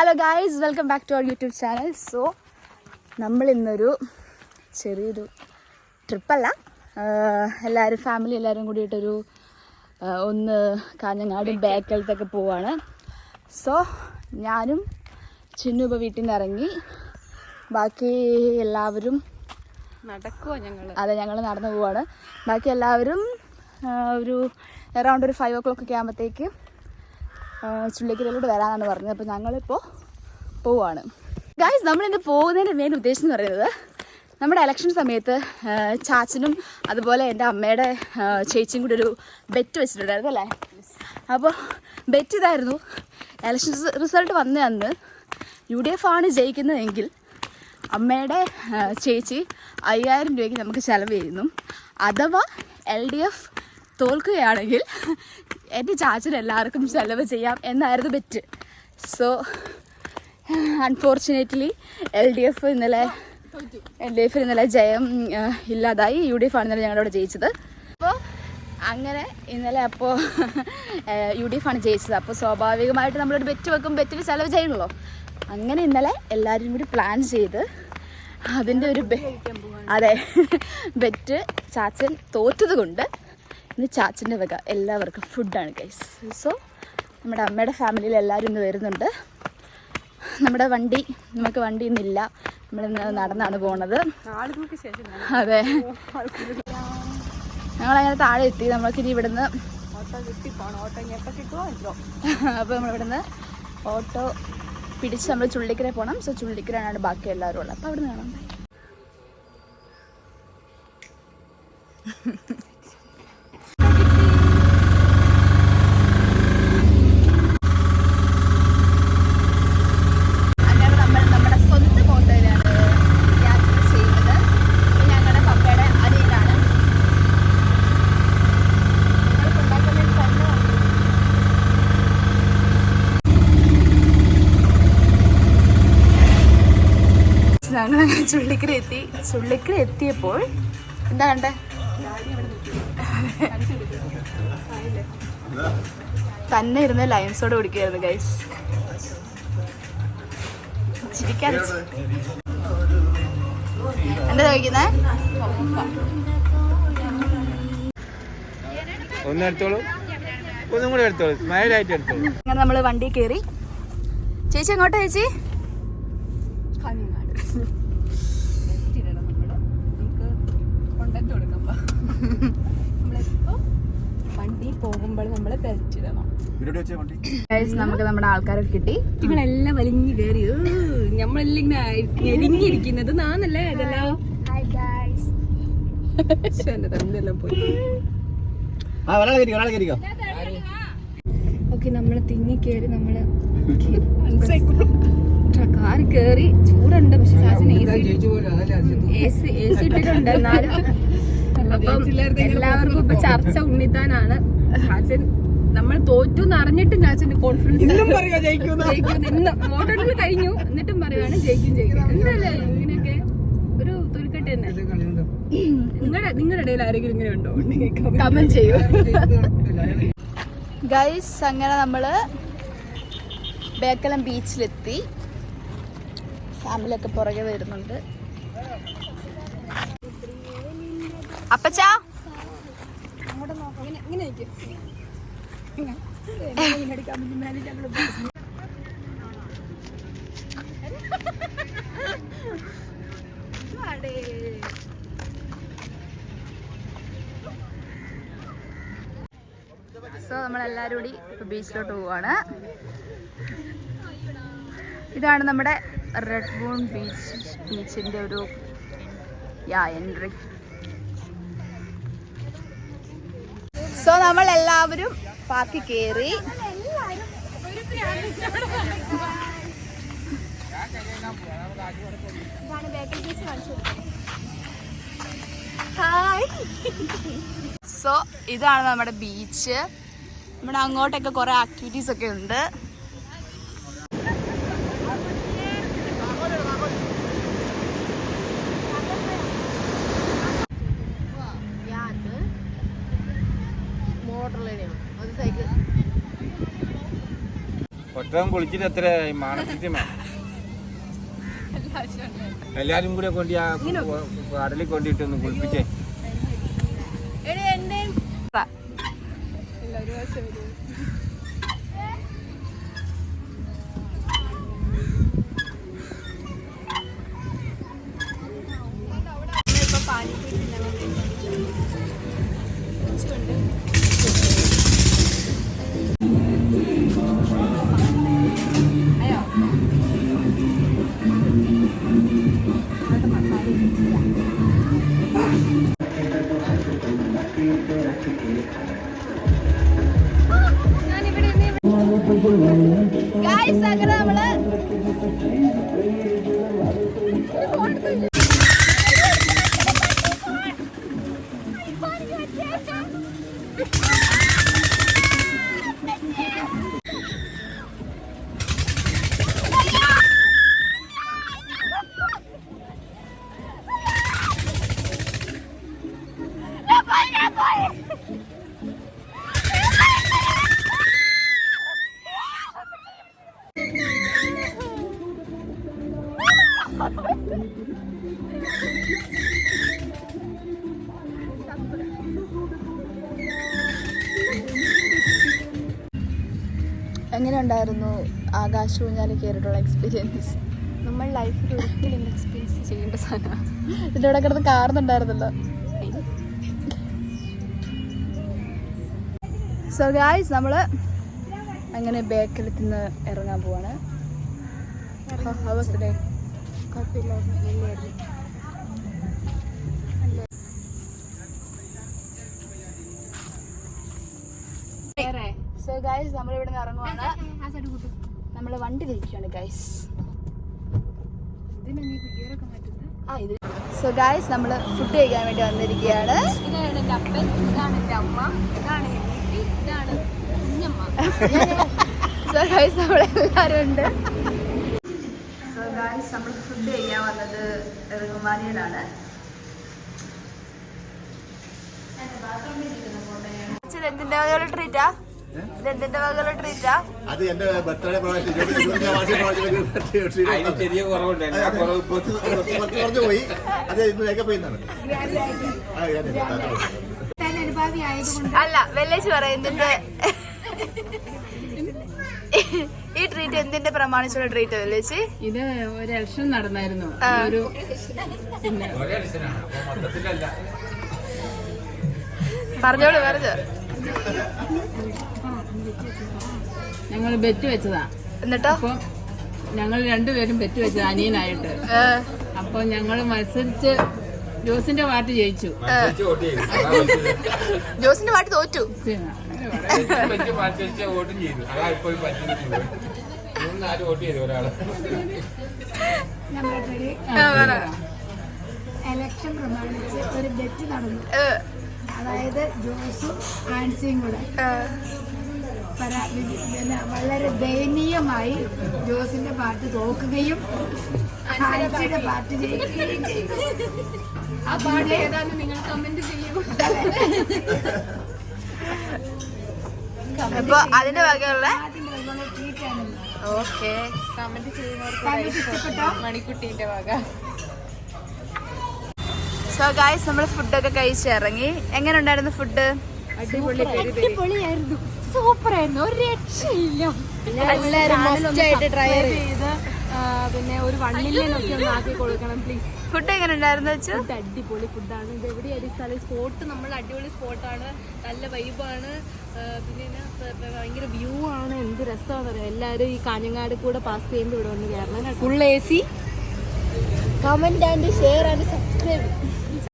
Hello guys, welcome back to our YouTube channel. So നമ്മളിന്നൊരു ചെറിയൊരു ട്രിപ്പല്ല, എല്ലാവരും ഫാമിലി എല്ലാവരും കൂടിയിട്ടൊരു ഒന്ന് കാഞ്ഞങ്ങാട് ബേക്കലത്തൊക്കെ പോവാണ്. സോ ഞാനും ചിന്നു ഇപ്പോൾ വീട്ടിൽ നിന്ന് ഇറങ്ങി, ബാക്കി എല്ലാവരും നടക്കുവാ. ഞങ്ങൾ നടന്നു പോവാണ്. ബാക്കി എല്ലാവരും ഒരു അറൗണ്ട് ഒരു 5 o'clock ഒക്കെ ആകുമ്പോഴത്തേക്ക് ചുള്ളിക്കരയിലോട്ട് വരാനാണ് പറഞ്ഞത്. അപ്പോൾ ഞങ്ങളിപ്പോൾ പോവാണ്. ഗായ്സ്, നമ്മളിന്ന് പോകുന്നതിൻ്റെ മെയിൻ ഉദ്ദേശം എന്ന് പറയുന്നത്, നമ്മുടെ ഇലക്ഷൻ സമയത്ത് ചാച്ചനും അതുപോലെ എൻ്റെ അമ്മയുടെ ചേച്ചിയും കൂടി ഒരു ബെറ്റ് വെച്ചിട്ടുണ്ടായിരുന്നു അല്ലേ. അപ്പോൾ ബെറ്റ് ഇതായിരുന്നു, ഇലക്ഷൻ റിസൾട്ട് വന്ന അന്ന് UDF ആണ് ജയിക്കുന്നതെങ്കിൽ അമ്മയുടെ ചേച്ചി 5000 രൂപയ്ക്ക് നമുക്ക് ചിലവ് ചെയ്യുന്നു. അഥവാ LDF തോൽക്കുകയാണെങ്കിൽ എൻ്റെ ചാച്ചന് എല്ലാവർക്കും ചിലവ് ചെയ്യാം എന്നായിരുന്നു ബെറ്റ്. സോ അൺഫോർച്ചുനേറ്റ്ലി LDF ഇന്നലെ ജയം ഇല്ലാതായി. UDF ആണ് ഇന്നലെ ഞങ്ങളുടെ അവിടെ ജയിച്ചത്. അപ്പോൾ അങ്ങനെ ഇന്നലെ UDF ആണ് ജയിച്ചത്. അപ്പോൾ സ്വാഭാവികമായിട്ട് നമ്മളൊരു ബെറ്റ് വെക്കും, ബെറ്റിന് ചിലവ് ചെയ്യണമല്ലോ. അങ്ങനെ ഇന്നലെ എല്ലാവരും കൂടി പ്ലാൻ ചെയ്ത് അതിൻ്റെ ഒരു ബെറ്റ് ചാച്ചൻ തോറ്റത് കൊണ്ട് ഇന്ന് ചാച്ചൻ്റെ വക എല്ലാവർക്കും ഫുഡാണ് ഗൈസ്. സോ നമ്മുടെ അമ്മയുടെ ഫാമിലിയിൽ എല്ലാവരും ഇന്ന് വരുന്നുണ്ട്. നമുക്ക് വണ്ടി ഇന്നില്ല, നമ്മളിന്ന് നടന്നാണ് പോണത്. അതെ, ഞങ്ങളങ്ങനെ താഴെ എത്തി. നമ്മൾക്കിനി ഇവിടുന്ന് അപ്പോൾ നമ്മളിവിടുന്ന് ഓട്ടോ പിടിച്ച് നമ്മൾ ചുള്ളിക്കര പോകണം. സോ ചുള്ളിക്കരയാണ് ബാക്കി എല്ലാവരും ഉള്ളത്. അപ്പോൾ അവിടെ നിന്ന് കാണാം. ചുള്ളിക്കര എത്തിയപ്പോൾ എന്താ കണ്ടേ, തന്നെ ഇരുന്ന് ലൈംസോട് കുടിക്കുകയായിരുന്നു ഗൈസ്. ചിരിക്കാൻ എന്താ ചോദിക്കുന്നേ? അങ്ങനെ നമ്മള് വണ്ടി കയറി. ചേച്ചി എങ്ങോട്ടാ ചേച്ചി? വണ്ടി പോകുമ്പോൾ നമ്മള് ബെൽറ്റിടണം. നമുക്ക് നമ്മുടെ ആൾക്കാരെ കിട്ടി. നിങ്ങളെല്ലാം വലിഞ്ഞു കയറി നമ്മളെല്ലാം ഇങ്ങനെ എരിഞ്ഞിരിക്കുന്നത് നാന്നല്ലേ ഇതെല്ലാം പോയി. ഓക്കെ, നമ്മള് തിങ്ങി കയറി, നമ്മള് കാർ കയറി. ചൂടുണ്ട്, പക്ഷെ ചാച്ചൻ AC ഇട്ടിട്ടുണ്ട്. എന്നാലും അപ്പം എല്ലാവർക്കും ഇപ്പൊ ചർച്ച ഉണ്ണിത്താനാണ്. ചാച്ചൻ നമ്മൾ തോറ്റു എന്ന് അറിഞ്ഞിട്ടും ചാച്ചന്റെ കോൺഫിഡൻസ് വോട്ടെടുപ്പ് കഴിഞ്ഞു, എന്നിട്ടും പറയുവാണ് ജയിക്കും. എന്തല്ലേ ഇങ്ങനെയൊക്കെ ഒരു തുരുക്കെട്ട് തന്നെ. നിങ്ങളുടെ ഇടയിൽ ആരെങ്കിലും ഇങ്ങനെ ഉണ്ടോ? കമന്റ് ചെയ്യൂ ഗൈസ്. അങ്ങനെ നമ്മള് ബേക്കലം ബീച്ചിലെത്തി. ഫാമിലിയൊക്കെ പുറകെ വരുന്നുണ്ട്. അപ്പച്ചാ സോ നമ്മളെല്ലാവരും കൂടി ഇപ്പൊ ബീച്ചിലോട്ട് പോവാണ്. ഇതാണ് നമ്മുടെ റെഡ് ബൂൺ ബീച്ചിന്റെ ഒരു എൻട്രി. സോ നമ്മൾ എല്ലാവരും പാർക്കിൽ കയറി. സോ ഇതാണ് നമ്മുടെ ബീച്ച്. നമ്മുടെ അങ്ങോട്ടൊക്കെ കുറെ ആക്ടിവിറ്റീസ് ഒക്കെ ഉണ്ട്. ഇപ്പം കുളിച്ചിട്ട് എത്ര മാനസിക എല്ലാരും കൂടെ കൊണ്ട് ആ കടലിൽ കൊണ്ടിട്ടൊന്ന് കുളിപ്പിച്ചേ. ഗൈസ് അങ്ങനെ നമ്മള് എങ്ങനെ ഉണ്ടായിരുന്നു ആകാശ ഊഞ്ഞാലിൽ കയറിയിട്ടുള്ള എക്സ്പീരിയൻസ്? നമ്മൾ ലൈഫിൽ ഒരിക്കലും എക്സ്പീരിയൻസ് ചെയ്യേണ്ട സാധനമാണ്. ഇതിൻ്റെ ഇവിടെ കിടന്ന് കാറുന്നുണ്ടായിരുന്നല്ലോ. സോ ഗായ്സ് നമ്മൾ അങ്ങനെ ബേക്കലത്തിൽ നിന്ന് ഇറങ്ങാൻ പോവാണ്. സോ ഗായ്സ് നമ്മൾ ഇവിടെ നിന്ന് ഇറങ്ങുവാണ്. നമ്മൾ വണ്ടി തിരിക്കുകയാണ് ഗായ്സ്. സോ ഗായ്സ് നമ്മൾ ഫുഡ് കഴിക്കാൻ വേണ്ടി വന്നിരിക്കുകയാണ്. ഇതാണ് എൻ്റെ അപ്പൻ, ഇതാണ് എൻ്റെ അമ്മ, ഇതാണ് ഇതാണ് കുഞ്ഞമ്മ. സോ ഗായ്സ് നമ്മളെല്ലാവരും ഉണ്ട്. സോ ഗായ്സ് നമ്മൾ ഫുഡ് കഴിക്കാൻ വന്നത് റുമാനിയിലാണ്. എന്തിന്റെ വകയുള്ള ട്രീറ്റാ? ഇതെന്തിന്റെ വകയുള്ള ട്രീറ്റാ? അത് എന്റെ ബർത്ത്ഡേ ചെറിയ കുറഞ്ഞു പോയി. അത് ഇന്ന് മേക്കപ്പ് ചെയ്യുന്നതാണ്. അല്ല വെല്ലേജ് പറയുന്നുണ്ട്. ഈ ട്രീറ്റ് എന്തിന്റെ പ്രമാണിച്ചുള്ള ട്രീറ്റ് വെല്ലേജ്? ഇത് ഒരു ഇലക്ഷൻ നടന്നായിരുന്നു. ഒരു പറഞ്ഞോളൂ പറഞ്ഞു. ഞങ്ങൾ ബെറ്റ് വെച്ചതാ. എന്നിട്ടോ? അപ്പൊ ഞങ്ങൾ രണ്ടുപേരും ബെറ്റ് വെച്ചത് അനിയനായിട്ട്. അപ്പൊ ഞങ്ങൾ മത്സരിച്ച് ജോസിന്റെ പാട്ട് ജയിച്ചു. ജോസിന്റെ പാട്ട് തോറ്റു. വോട്ടും ചെയ്തു. അതാ ഇപ്പോൾ വോട്ട് ചെയ്തു ഒരാള്. എലക്ഷൻ പ്രമാണിച്ച് ഒരു ബെറ്റ് നടന്നു. അതായത് ജോസും ആൻസിയും കൂടെ വളരെ ദയനീയമായി ജോസിന്റെ പാട്ട് തോക്കുകയും ആൻസിയുടെ പാട്ട് ജയിക്കുകയും ചെയ്തു. ആ പാട്ട് ഏതാണെന്ന് നിങ്ങൾ കമന്റ് ചെയ്യൂ. അപ്പൊ അതിന്റെ വകയുള്ള ട്രീറ്റാണ്. ഓക്കെ കമന്റ് ചെയ്യുന്നവർക്ക് മണിക്കുട്ടീന്റെ വക. സോ ഗായ്സ് നമ്മൾ ഫുഡൊക്കെ കഴിച്ച് ഇറങ്ങി. എങ്ങനെ ഉണ്ടായിരുന്നു ഫുഡ്? അടിപൊളിയായിരുന്നു, സൂപ്പറായിരുന്നു, ഒരു രക്ഷയില്ല. എല്ലാവരും മസ്റ്റായിട്ട് ട്രൈ ചെയ്ത് പിന്നെ ഒരു 1 million ഒക്കെ ഒന്ന് ആക്കി കൊടുക്കണം പ്ലീസ്. ഫുഡ് എങ്ങനെ ഉണ്ടായിരുന്നു വെച്ചു? അടിപൊളി ഫുഡാണ്. ഇത് എവിടെയായിരുന്നു സ്ഥലം? സ്പോട്ട് നമ്മൾ അടിപൊളി സ്പോട്ടാണ്, നല്ല വൈബാണ്, പിന്നെ ഭയങ്കര വ്യൂ ആണ്. എന്ത് രസമാണെന്ന് പറയാം. എല്ലാവരും ഈ കാഞ്ഞങ്ങാട് കൂടെ പാസ് ചെയ്യുമ്പോൾ ഇവിടെ വന്ന് കയറണം. Full AC. Comment and share and subscribe.